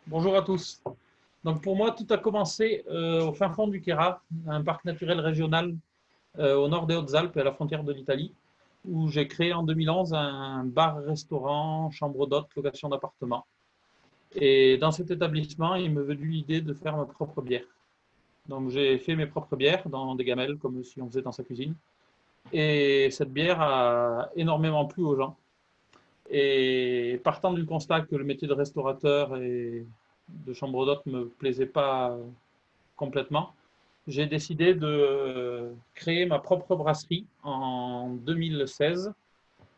Bonjour à tous. Donc pour moi, tout a commencé au fin fond du Queyras, un parc naturel régional au nord des Hautes-Alpes, à la frontière de l'Italie, où j'ai créé en 2011 un bar-restaurant, chambre d'hôtes, location d'appartements. Et dans cet établissement, il me venu l'idée de faire ma propre bière. Donc j'ai fait mes propres bières dans des gamelles, comme si on faisait dans sa cuisine. Et cette bière a énormément plu aux gens. Et partant du constat que le métier de restaurateur et de chambre d'hôte ne me plaisait pas complètement, j'ai décidé de créer ma propre brasserie en 2016,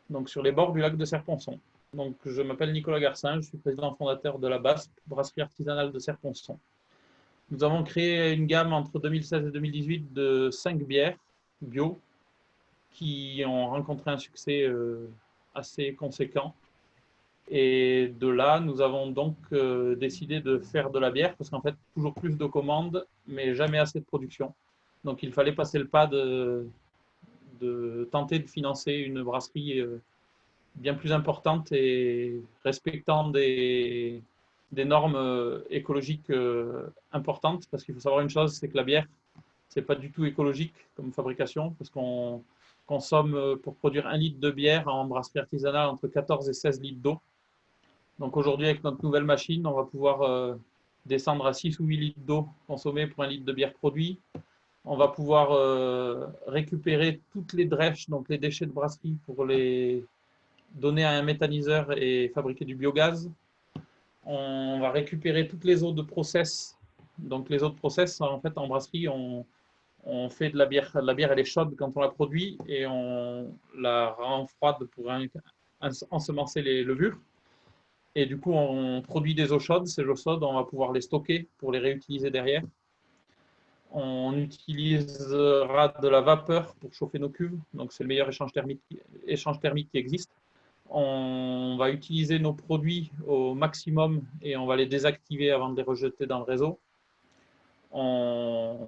donc sur les bords du lac de Serponçon. Donc je m'appelle Nicolas Garcin, je suis président fondateur de la BASP, brasserie artisanale de Serponçon. Nous avons créé une gamme entre 2016 et 2018 de 5 bières bio qui ont rencontré un succès assez conséquent. Et de là, nous avons donc décidé de faire de la bière parce qu'en fait, toujours plus de commandes, mais jamais assez de production. Donc il fallait passer le pas de tenter de financer une brasserie bien plus importante et respectant des normes écologiques importantes. Parce qu'il faut savoir une chose, c'est que la bière, c'est pas du tout écologique comme fabrication parce qu'on consomme pour produire 1 litre de bière en brasserie artisanale entre 14 et 16 litres d'eau. Donc aujourd'hui, avec notre nouvelle machine, on va pouvoir descendre à 6 ou 8 litres d'eau consommée pour 1 litre de bière produit. On va pouvoir récupérer toutes les drèches, donc les déchets de brasserie, pour les donner à un méthaniseur et fabriquer du biogaz. On va récupérer toutes les eaux de process. Donc les eaux de process, en fait, en brasserie, on fait de la bière. La bière, elle est chaude quand on la produit et on la rend froide pour ensemencer les levures. Et du coup, on produit des eaux chaudes. Ces eaux chaudes, on va pouvoir les stocker pour les réutiliser derrière. On utilisera de la vapeur pour chauffer nos cuves. Donc, c'est le meilleur échange thermique qui existe. On va utiliser nos produits au maximum et on va les désactiver avant de les rejeter dans le réseau. On,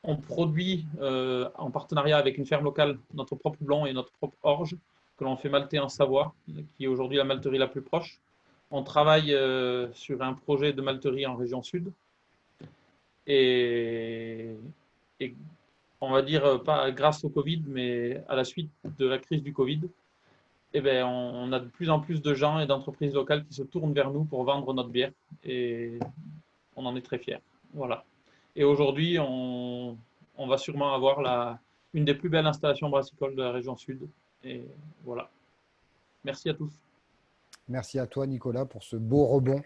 on produit en partenariat avec une ferme locale notre propre blond et notre propre orge que l'on fait malter en Savoie, qui est aujourd'hui la malterie la plus proche. On travaille sur un projet de malterie en région sud et, et on va dire pas grâce au Covid, mais à la suite de la crise du Covid, eh ben, on a de plus en plus de gens et d'entreprises locales qui se tournent vers nous pour vendre notre bière et on en est très fiers. Voilà. Et aujourd'hui, on va sûrement avoir une des plus belles installations brassicoles de la région sud. Et voilà. Merci à tous. Merci à toi, Nicolas, pour ce beau rebond.